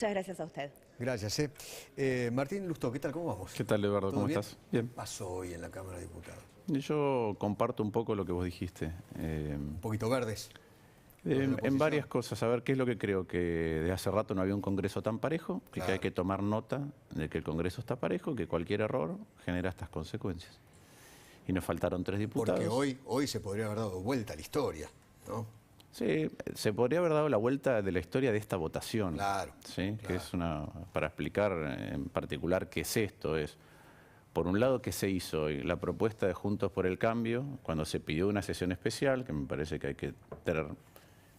Muchas gracias a usted. Gracias. Martín Lustó, ¿qué tal? ¿Cómo vamos? ¿Qué tal, Eduardo? ¿Cómo bien? estás? Bien. ¿Qué pasó hoy en la Cámara de Diputados? Yo comparto un poco lo que vos dijiste. Un poquito verdes. En varias cosas. A ver, ¿qué es lo que creo? Que de hace rato no había un Congreso tan parejo, y que hay que tomar nota de que el Congreso está parejo, que cualquier error genera estas consecuencias. Y nos faltaron 3 diputados. Porque hoy se podría haber dado vuelta a la historia, ¿no? Sí, se podría haber dado la vuelta de la historia de esta votación. Claro. ¿Sí? Claro. Que es para explicar en particular qué es esto, por un lado, ¿qué se hizo hoy? La propuesta de Juntos por el Cambio, cuando se pidió una sesión especial, que me parece que hay que tener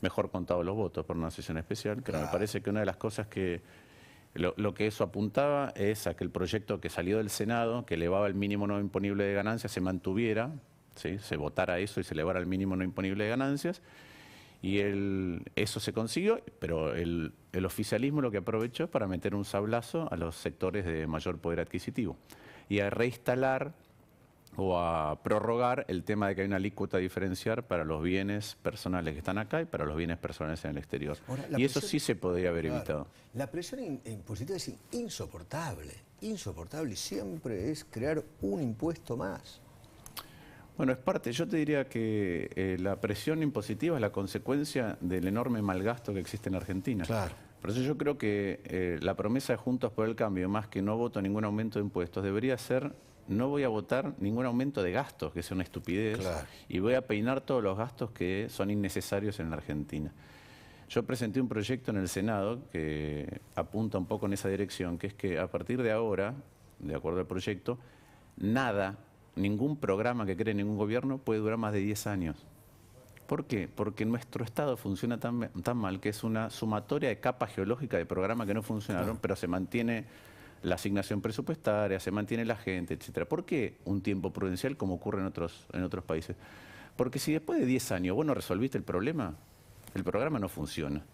mejor contados los votos por una sesión especial, pero me parece que una de las cosas que lo que eso apuntaba es a que el proyecto que salió del Senado, que elevaba el mínimo no imponible de ganancias, se mantuviera, ¿sí? Se votara eso y se elevara el mínimo no imponible de ganancias. Y eso se consiguió, pero el oficialismo lo que aprovechó es para meter un sablazo a los sectores de mayor poder adquisitivo y a reinstalar o a prorrogar el tema de que hay una alícuota diferencial para los bienes personales que están acá y para los bienes personales en el exterior. Ahora, y eso sí se podría haber evitado. La presión impositiva es insoportable, insoportable, y siempre es crear un impuesto más. Bueno, es parte. Yo te diría que la presión impositiva es la consecuencia del enorme malgasto que existe en Argentina. Claro. Por eso yo creo que la promesa de Juntos por el Cambio, más que no voto ningún aumento de impuestos, debería ser: no voy a votar ningún aumento de gastos, que sea una estupidez, y voy a peinar todos los gastos que son innecesarios en la Argentina. Yo presenté un proyecto en el Senado que apunta un poco en esa dirección, que es que a partir de ahora, de acuerdo al proyecto, ningún programa que cree ningún gobierno puede durar más de 10 años. ¿Por qué? Porque nuestro Estado funciona tan mal que es una sumatoria de capas geológicas de programas que no funcionaron, pero se mantiene la asignación presupuestaria, se mantiene la gente, etcétera. ¿Por qué un tiempo prudencial como ocurre en otros países? Porque si después de 10 años vos no resolviste el programa no funciona.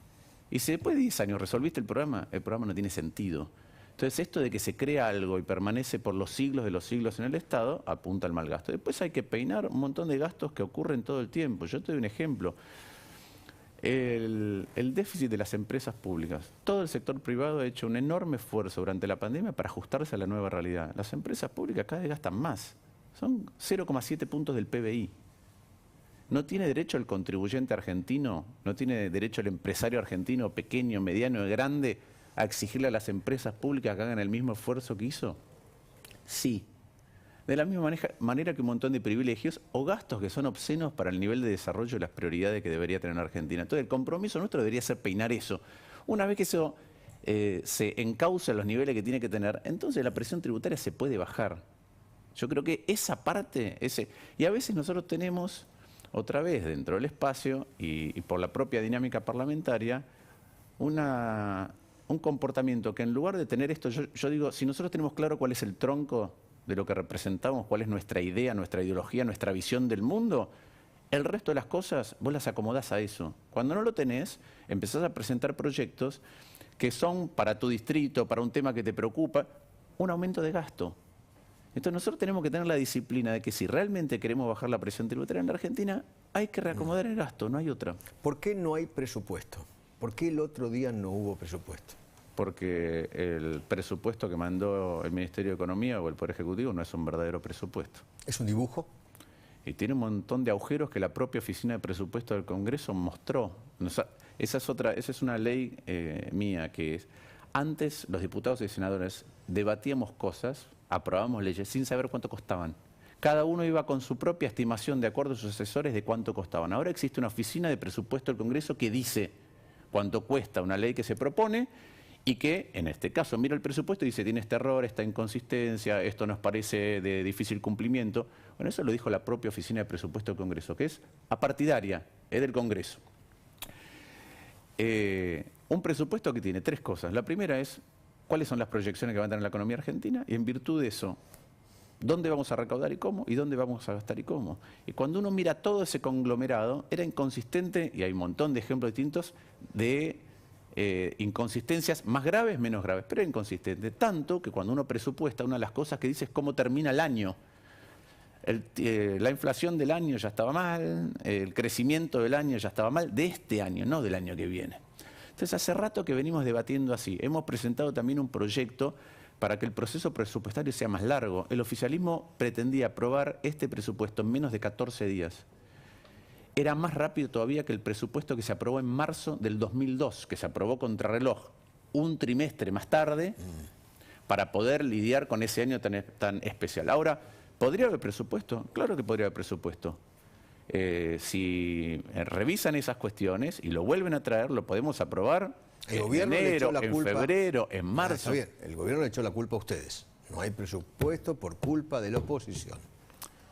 Y si después de 10 años resolviste el programa no tiene sentido. Entonces, esto de que se crea algo y permanece por los siglos de los siglos en el Estado, apunta al mal gasto. Después hay que peinar un montón de gastos que ocurren todo el tiempo. Yo te doy un ejemplo. El déficit de las empresas públicas. Todo el sector privado ha hecho un enorme esfuerzo durante la pandemia para ajustarse a la nueva realidad. Las empresas públicas cada vez gastan más. Son 0,7 puntos del PBI. ¿No tiene derecho el contribuyente argentino, no tiene derecho el empresario argentino, pequeño, mediano y grande, a exigirle a las empresas públicas que hagan el mismo esfuerzo que hizo? Sí. De la misma manera que un montón de privilegios o gastos que son obscenos para el nivel de desarrollo y las prioridades que debería tener Argentina. Entonces, el compromiso nuestro debería ser peinar eso. Una vez que eso se encauce a los niveles que tiene que tener, entonces la presión tributaria se puede bajar. Yo creo que esa parte, y a veces nosotros tenemos, otra vez dentro del espacio y por la propia dinámica parlamentaria, un comportamiento que en lugar de tener esto, yo digo, si nosotros tenemos claro cuál es el tronco de lo que representamos, cuál es nuestra idea, nuestra ideología, nuestra visión del mundo, el resto de las cosas vos las acomodás a eso. Cuando no lo tenés, empezás a presentar proyectos que son para tu distrito, para un tema que te preocupa, un aumento de gasto. Entonces nosotros tenemos que tener la disciplina de que si realmente queremos bajar la presión tributaria en la Argentina, hay que reacomodar el gasto, no hay otra. ¿Por qué no hay presupuesto? ¿Por qué el otro día no hubo presupuesto? Porque el presupuesto que mandó el Ministerio de Economía o el Poder Ejecutivo no es un verdadero presupuesto. ¿Es un dibujo? Y tiene un montón de agujeros que la propia Oficina de Presupuesto del Congreso mostró. Esa es una ley mía, que es: antes los diputados y senadores debatíamos cosas, aprobábamos leyes sin saber cuánto costaban. Cada uno iba con su propia estimación de acuerdo a sus asesores de cuánto costaban. Ahora existe una Oficina de Presupuesto del Congreso que dice cuánto cuesta una ley que se propone y que, en este caso, mira el presupuesto y dice: tiene este error, esta inconsistencia, esto nos parece de difícil cumplimiento. Bueno, eso lo dijo la propia Oficina de Presupuesto del Congreso, que es apartidaria, es del Congreso. Un presupuesto que tiene 3 cosas. La primera es cuáles son las proyecciones que va a tener la economía argentina y, en virtud de eso, dónde vamos a recaudar y cómo, y dónde vamos a gastar y cómo. Y cuando uno mira todo ese conglomerado, era inconsistente, y hay un montón de ejemplos distintos de inconsistencias más graves, menos graves, pero era inconsistente. Tanto que cuando uno presupuesta, una de las cosas que dice es cómo termina el año. La inflación del año ya estaba mal, el crecimiento del año ya estaba mal, de este año, no del año que viene. Entonces, hace rato que venimos debatiendo así. Hemos presentado también un proyecto para que el proceso presupuestario sea más largo. El oficialismo pretendía aprobar este presupuesto en menos de 14 días. Era más rápido todavía que el presupuesto que se aprobó en marzo del 2002, que se aprobó contrarreloj un trimestre más tarde para poder lidiar con ese año tan especial. Ahora, ¿podría haber presupuesto? Claro que podría haber presupuesto. Si revisan esas cuestiones y lo vuelven a traer, lo podemos aprobar en enero, en febrero, en marzo. Está bien, el gobierno le echó la culpa a ustedes. No hay presupuesto por culpa de la oposición.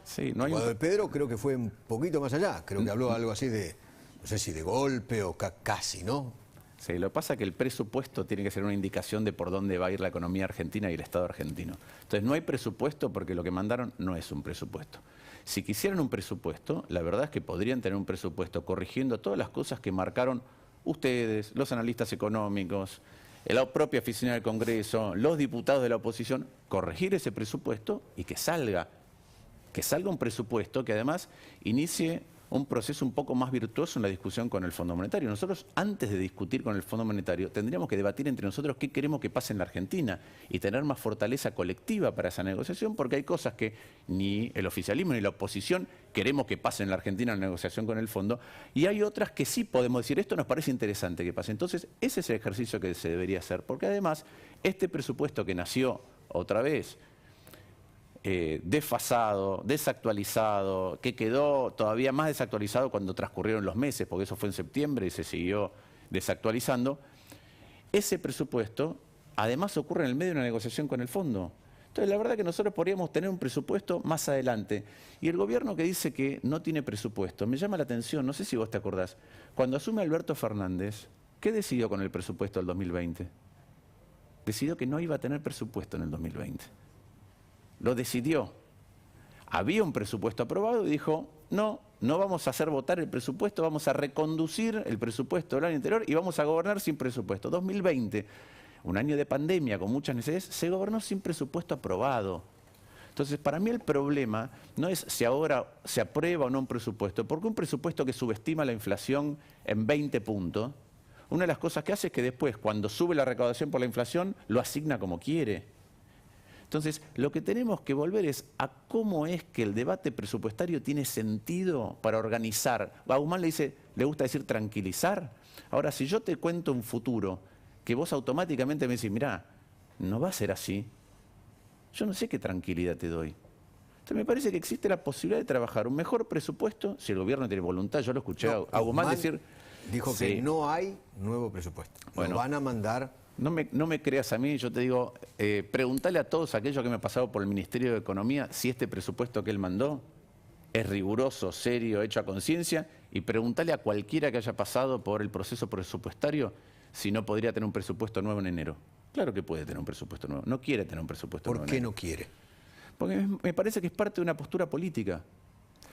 Sí, no hay Guado Pedro creo que fue un poquito más allá. Creo que habló algo así de, no sé si de golpe o casi, ¿no? Sí, lo que pasa es que el presupuesto tiene que ser una indicación de por dónde va a ir la economía argentina y el Estado argentino. Entonces no hay presupuesto porque lo que mandaron no es un presupuesto. Si quisieran un presupuesto, la verdad es que podrían tener un presupuesto corrigiendo todas las cosas que marcaron ustedes, los analistas económicos, la propia oficina del Congreso, los diputados de la oposición, corregir ese presupuesto y que salga un presupuesto que además inicie un proceso un poco más virtuoso en la discusión con el Fondo Monetario. Nosotros, antes de discutir con el Fondo Monetario, tendríamos que debatir entre nosotros qué queremos que pase en la Argentina y tener más fortaleza colectiva para esa negociación, porque hay cosas que ni el oficialismo ni la oposición queremos que pase en la Argentina en la negociación con el Fondo, y hay otras que sí podemos decir, esto nos parece interesante que pase. Entonces, ese es el ejercicio que se debería hacer, porque además, este presupuesto que nació otra vez desfasado, desactualizado, que quedó todavía más desactualizado cuando transcurrieron los meses, porque eso fue en septiembre y se siguió desactualizando, ese presupuesto además ocurre en el medio de una negociación con el fondo. Entonces, la verdad que nosotros podríamos tener un presupuesto más adelante. Y el gobierno que dice que no tiene presupuesto, me llama la atención, no sé si vos te acordás, cuando asume Alberto Fernández, ¿qué decidió con el presupuesto del 2020? Decidió que no iba a tener presupuesto en el 2020. Lo decidió. Había un presupuesto aprobado y dijo, no vamos a hacer votar el presupuesto, vamos a reconducir el presupuesto del año anterior y vamos a gobernar sin presupuesto. 2020, un año de pandemia con muchas necesidades, se gobernó sin presupuesto aprobado. Entonces, para mí el problema no es si ahora se aprueba o no un presupuesto, porque un presupuesto que subestima la inflación en 20 puntos, una de las cosas que hace es que después, cuando sube la recaudación por la inflación, lo asigna como quiere. Entonces, lo que tenemos que volver es a cómo es que el debate presupuestario tiene sentido para organizar. A Guzmán le gusta decir tranquilizar. Ahora, si yo te cuento un futuro que vos automáticamente me decís, mirá, no va a ser así, yo no sé qué tranquilidad te doy. Entonces, me parece que existe la posibilidad de trabajar un mejor presupuesto, si el gobierno tiene voluntad. Yo lo escuché a Guzmán decir... Dijo que no hay nuevo presupuesto. Bueno, lo van a mandar... No me creas a mí, yo te digo, preguntale a todos aquellos que me han pasado por el Ministerio de Economía si este presupuesto que él mandó es riguroso, serio, hecho a conciencia, y preguntale a cualquiera que haya pasado por el proceso presupuestario si no podría tener un presupuesto nuevo en enero. Claro que puede tener un presupuesto nuevo, no quiere tener un presupuesto nuevo. ¿Por qué no quiere? Porque me parece que es parte de una postura política.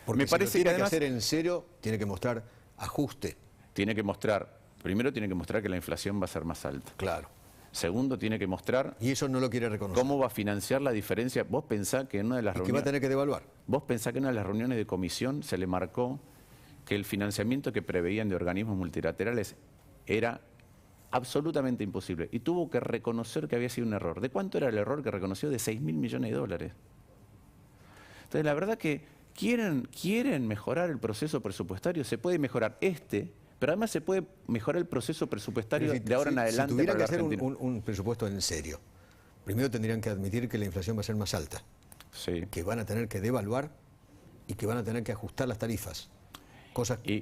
Porque si lo tiene que hacer en serio, tiene que mostrar ajuste. Tiene que mostrar... Primero tiene que mostrar que la inflación va a ser más alta. Claro. Segundo, tiene que mostrar... Y eso no lo quiere reconocer. ¿Cómo va a financiar la diferencia? Vos pensás que en una de las reuniones... que va a tener que devaluar. Vos pensás que en una de las reuniones de comisión se le marcó que el financiamiento que preveían de organismos multilaterales era absolutamente imposible. Y tuvo que reconocer que había sido un error. ¿De cuánto era el error que reconoció? De 6.000 millones de dólares. Entonces, la verdad que quieren mejorar el proceso presupuestario. Se puede mejorar pero además se puede mejorar el proceso presupuestario de ahora en adelante. Si tuvieran que hacer un presupuesto en serio, primero tendrían que admitir que la inflación va a ser más alta, sí, que van a tener que devaluar y que van a tener que ajustar las tarifas.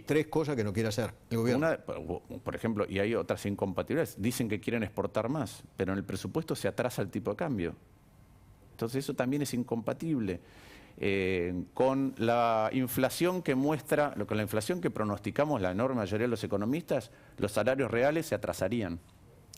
Tres cosas que no quiere hacer el gobierno. Por ejemplo, y hay otras incompatibilidades. Dicen que quieren exportar más, pero en el presupuesto se atrasa el tipo de cambio. Entonces eso también es incompatible. Con la inflación que muestra, con la inflación que pronosticamos la enorme mayoría de los economistas, los salarios reales se atrasarían.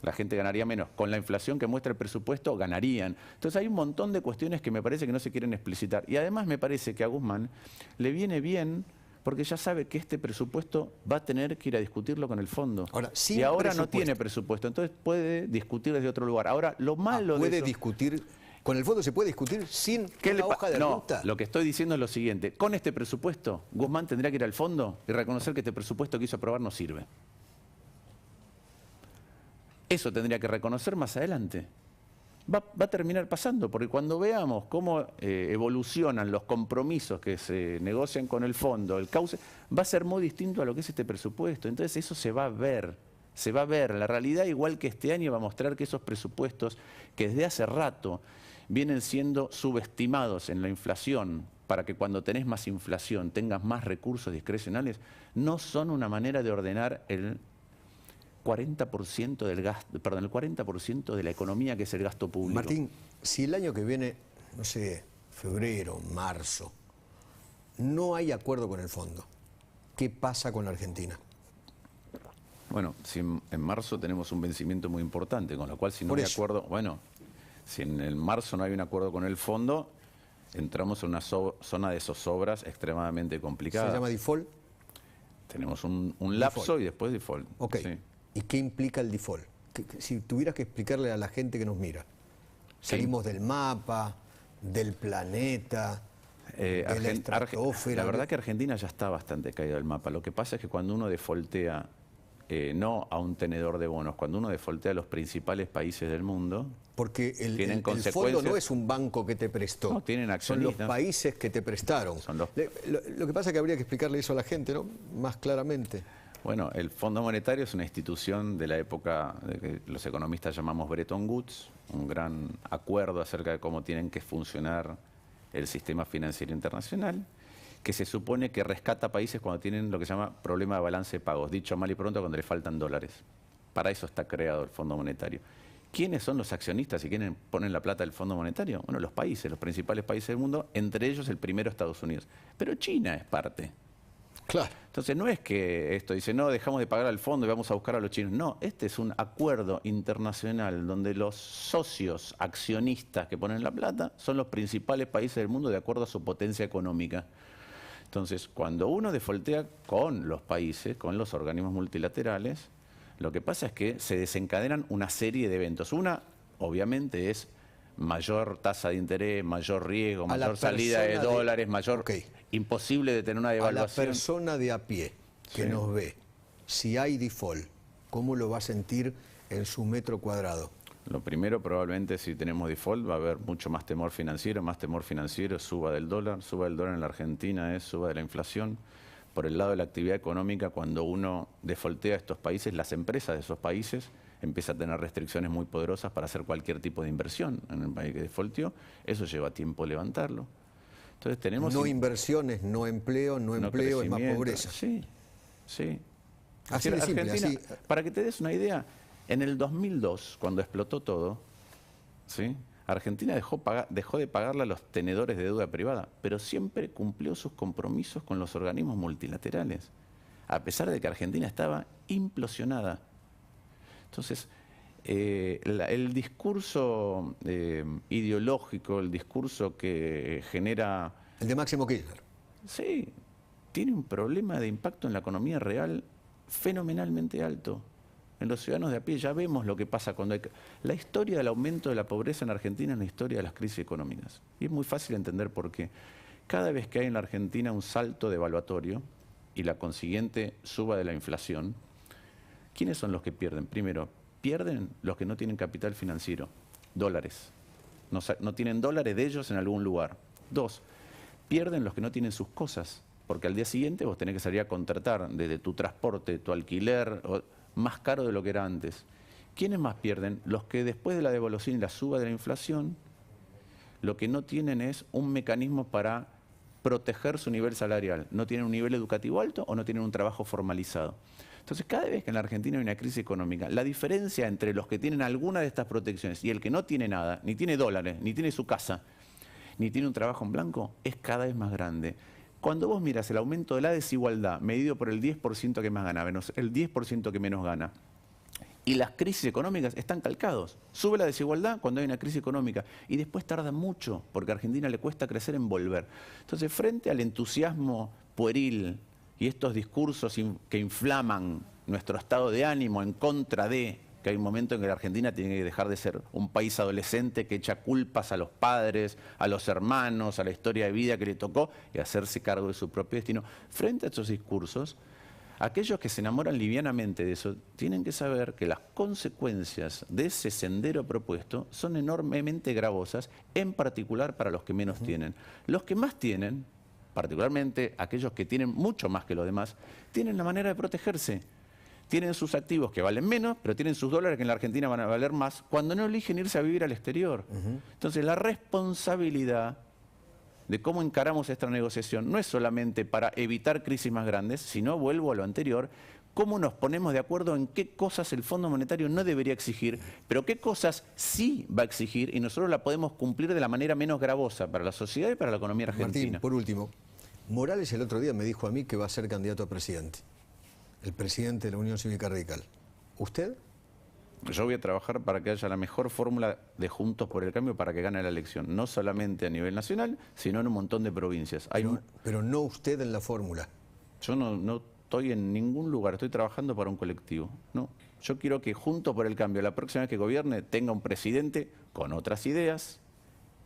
La gente ganaría menos. Con la inflación que muestra el presupuesto, ganarían. Entonces hay un montón de cuestiones que me parece que no se quieren explicitar. Y además me parece que a Guzmán le viene bien porque ya sabe que este presupuesto va a tener que ir a discutirlo con el fondo. Y ahora no tiene presupuesto, entonces puede discutir desde otro lugar. Ahora, lo malo de eso... discutir... Con el fondo se puede discutir sin una hoja de ruta. Lo que estoy diciendo es lo siguiente. Con este presupuesto, Guzmán tendría que ir al fondo y reconocer que este presupuesto que hizo aprobar no sirve. Eso tendría que reconocer más adelante. Va a terminar pasando, porque cuando veamos cómo evolucionan los compromisos que se negocian con el fondo, el cauce, va a ser muy distinto a lo que es este presupuesto. Entonces eso se va a ver, se va a ver. La realidad, igual que este año, va a mostrar que esos presupuestos, que desde hace rato vienen siendo subestimados en la inflación, para que cuando tenés más inflación tengas más recursos discrecionales, no son una manera de ordenar el 40% del gasto, perdón, el 40% de la economía, que es el gasto público. Martín, si el año que viene, no sé, febrero, marzo, no hay acuerdo con el fondo, ¿qué pasa con la Argentina? Bueno, si en marzo tenemos un vencimiento muy importante, con lo cual si no hay acuerdo, bueno, si en el marzo no hay un acuerdo con el fondo, entramos en una zona de zozobras extremadamente complicada. ¿Se llama default? Tenemos un lapso y después default. Ok. Sí. ¿Y qué implica el default? Si tuvieras que explicarle a la gente que nos mira, salimos del mapa, del planeta, de la estratosfera. La verdad que Argentina ya está bastante caída del mapa. Lo que pasa es que cuando uno defaultea, no a un tenedor de bonos, cuando uno defaultea a los principales países del mundo, porque el fondo no es un banco que te prestó, no, tienen accionistas. Son los países que te prestaron. Lo que pasa es que habría que explicarle eso a la gente, ¿no? Más claramente. Bueno, el Fondo Monetario es una institución de la época de que los economistas llamamos Bretton Woods, un gran acuerdo acerca de cómo tienen que funcionar el sistema financiero internacional, que se supone que rescata países cuando tienen lo que se llama problema de balance de pagos, dicho mal y pronto, cuando le faltan dólares. Para eso está creado el Fondo Monetario. ¿Quiénes son los accionistas y quiénes ponen la plata del Fondo Monetario? Bueno, los países, los principales países del mundo, entre ellos el primero Estados Unidos. Pero China es parte. Claro. Entonces no es que esto dice, no, dejamos de pagar al fondo y vamos a buscar a los chinos. No, este es un acuerdo internacional donde los socios accionistas que ponen la plata son los principales países del mundo de acuerdo a su potencia económica. Entonces, cuando uno defaultea con los países, con los organismos multilaterales, lo que pasa es que se desencadenan una serie de eventos. Una, obviamente, es mayor tasa de interés, mayor riesgo, mayor salida de dólares, mayor... Imposible de tener una devaluación. A la persona de a pie que nos ve, si hay default, ¿cómo lo va a sentir en su metro cuadrado? Lo primero, probablemente, si tenemos default, va a haber mucho más temor financiero, suba del dólar en la Argentina, suba de la inflación. Por el lado de la actividad económica, cuando uno defaultea a estos países, las empresas de esos países empiezan a tener restricciones muy poderosas para hacer cualquier tipo de inversión en el país que defaulteó. Eso lleva tiempo levantarlo. Entonces tenemos no inversiones, no empleo, no empleo, es más pobreza. Sí, sí. Así de simple, Argentina, así. Para que te des una idea, en el 2002, cuando explotó todo, ¿sí? Argentina dejó de pagarle a los tenedores de deuda privada, pero siempre cumplió sus compromisos con los organismos multilaterales, a pesar de que Argentina estaba implosionada. Entonces, el discurso ideológico, el discurso que genera... El de Máximo Kirchner. Sí, tiene un problema de impacto en la economía real fenomenalmente alto. En los ciudadanos de a pie ya vemos lo que pasa cuando hay... La historia del aumento de la pobreza en Argentina es la historia de las crisis económicas. Y es muy fácil entender por qué. Cada vez que hay en la Argentina un salto devaluatorio y la consiguiente suba de la inflación, ¿quiénes son los que pierden? Primero, pierden los que no tienen capital financiero, dólares. No tienen dólares de ellos en algún lugar. Dos, pierden los que no tienen sus cosas, porque al día siguiente vos tenés que salir a contratar desde tu transporte, tu alquiler, más caro de lo que era antes. ¿Quiénes más pierden? Los que después de la devaluación y la suba de la inflación, lo que no tienen es un mecanismo para proteger su nivel salarial. No tienen un nivel educativo alto o no tienen un trabajo formalizado. Entonces, cada vez que en la Argentina hay una crisis económica, la diferencia entre los que tienen alguna de estas protecciones y el que no tiene nada, ni tiene dólares, ni tiene su casa, ni tiene un trabajo en blanco, es cada vez más grande. Cuando vos miras el aumento de la desigualdad medido por el 10% que más gana, menos el 10% que menos gana, y las crisis económicas están calcados. Sube la desigualdad cuando hay una crisis económica y después tarda mucho, porque a Argentina le cuesta crecer en volver. Entonces, frente al entusiasmo pueril y estos discursos que inflaman nuestro estado de ánimo en contra de que hay un momento en que la Argentina tiene que dejar de ser un país adolescente que echa culpas a los padres, a los hermanos, a la historia de vida que le tocó y hacerse cargo de su propio destino. Frente a estos discursos, aquellos que se enamoran livianamente de eso tienen que saber que las consecuencias de ese sendero propuesto son enormemente gravosas, en particular para los que menos tienen. Los que más tienen, particularmente aquellos que tienen mucho más que los demás, tienen la manera de protegerse. Tienen sus activos que valen menos, pero tienen sus dólares que en la Argentina van a valer más, cuando no eligen irse a vivir al exterior. Entonces la responsabilidad de cómo encaramos esta negociación no es solamente para evitar crisis más grandes, sino, vuelvo a lo anterior, cómo nos ponemos de acuerdo en qué cosas el Fondo Monetario no debería exigir, pero qué cosas sí va a exigir y nosotros la podemos cumplir de la manera menos gravosa para la sociedad y para la economía argentina. Martín, por último, Morales el otro día me dijo a mí que va a ser candidato a presidente, el presidente de la Unión Cívica Radical. ¿Usted? Yo voy a trabajar para que haya la mejor fórmula de Juntos por el Cambio para que gane la elección, no solamente a nivel nacional, sino en un montón de provincias. Pero no usted en la fórmula. Yo no estoy en ningún lugar, estoy trabajando para un colectivo. No, yo quiero que Juntos por el Cambio, la próxima vez que gobierne, tenga un presidente con otras ideas,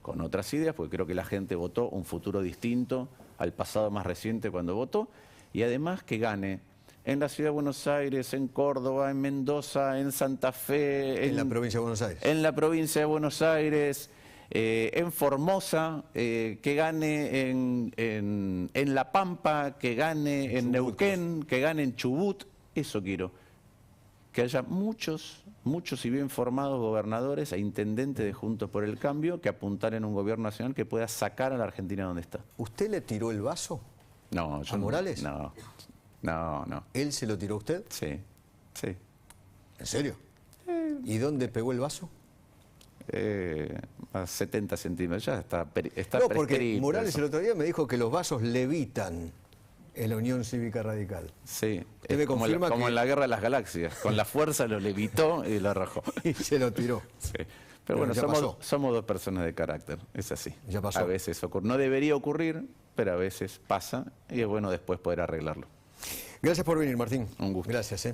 porque creo que la gente votó un futuro distinto al pasado más reciente cuando votó, y además que gane en la Ciudad de Buenos Aires, en Córdoba, en Mendoza, en Santa Fe. En la provincia de Buenos Aires. En la provincia de Buenos Aires, en Formosa, que gane en La Pampa, que gane en Neuquén, que gane en Chubut. Eso quiero. Que haya muchos y bien formados gobernadores e intendentes de Juntos por el Cambio que apuntaren un gobierno nacional que pueda sacar a la Argentina donde está. ¿Usted le tiró el vaso a Morales? No. ¿Él se lo tiró a usted? Sí. ¿En serio? ¿Y dónde pegó el vaso? A 70 centímetros, ya está no, porque Morales el otro día me dijo que los vasos levitan en la Unión Cívica Radical. Sí, ¿Usted me confirma como en la Guerra de las Galaxias, con la fuerza lo levitó y lo arrojó. Y se lo tiró. Sí. Pero bueno, somos dos personas de carácter, es así. Ya pasó. A veces ocurre, no debería ocurrir, pero a veces pasa y es bueno después poder arreglarlo. Gracias por venir, Martín. Un gusto. Gracias.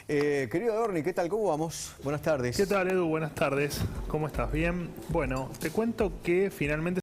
Querido Adorni, ¿qué tal? ¿Cómo vamos? Buenas tardes. ¿Qué tal, Edu? Buenas tardes. ¿Cómo estás? ¿Bien? Bueno, te cuento que finalmente